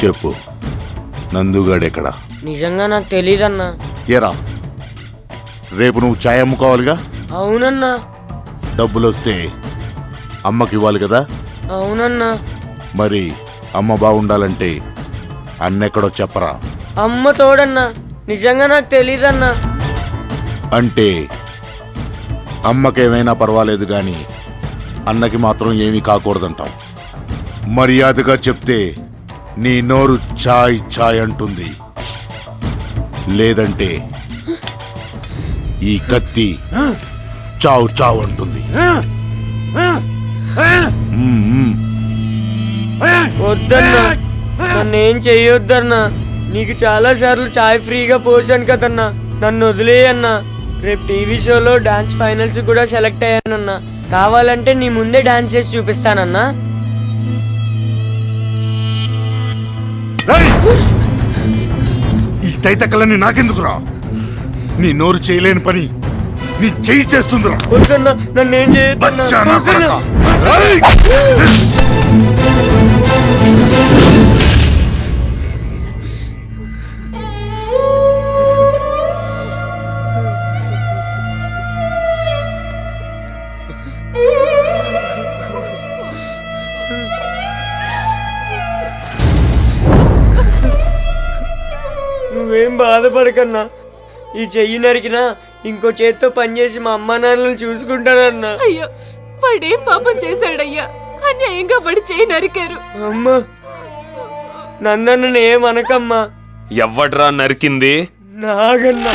చెప్పు, నందుగాడెక్కడా? నిజంగా నాకు తెలీదన్నా. ఏరా, రేపు నువ్వు ఛాయ్ అమ్ముకోవాలిగా? అవునన్నా. డబ్బులొస్తే అమ్మకి ఇవ్వాలి కదా? అవునన్నా. మరి అమ్మ బాగుండాలంటే అన్నెక్కడో చెప్పరా? అమ్మ తోడన్నా. నిజంగా నాకు తెలీదన్నా. అంటే అమ్మకేమైనా పర్వాలేదు గాని అన్నకి మాత్రం ఏమీ కాకూడదంటావు. మర్యాదగా చెప్తే నీ నోరు ఛాయ్ ఛాయ్ అంటుంది, లేదంటే ఈ కత్తి చావు చావు అంటుంది. వద్దన్నా, నన్నేం చెయ్యొద్దన్నా. నీకు చాలా సార్లు చాయ్ ఫ్రీగా పోసాను కదన్నా, నన్ను వదిలేయన్నా. రేపు టీవీ షోలో డాన్స్ ఫైనల్స్ కూడా సెలెక్ట్ అయ్యానన్నా. కావాలంటే నీ ముందే డాన్స్ చేసి చూపిస్తానన్నా. ఈ తైతక్కలన్నీ నాకెందుకురా? నీ నోరు చేయలేని పని నీ చెయ్యి చేస్తుందిరా. వద్దన్నా, నన్నేం చేయొద్దన్నా. బచ్చా నా కొడకా. నువ్వేం బాధపడకన్నా. ఈ చెయ్యి నరికినా ఇంకో చేత్తో పనిచేసి మా అమ్మా నాన్నలు చూసుకుంటానన్నా. అయ్యో, వాడేం పాపం చేశాడయ్యా? అన్యాయంగా వాడి చేయి నరికారు. అమ్మా, నన్ను ఏమనకమ్మా. ఎవ్వడ్రా నరికింది? నాగన్నా.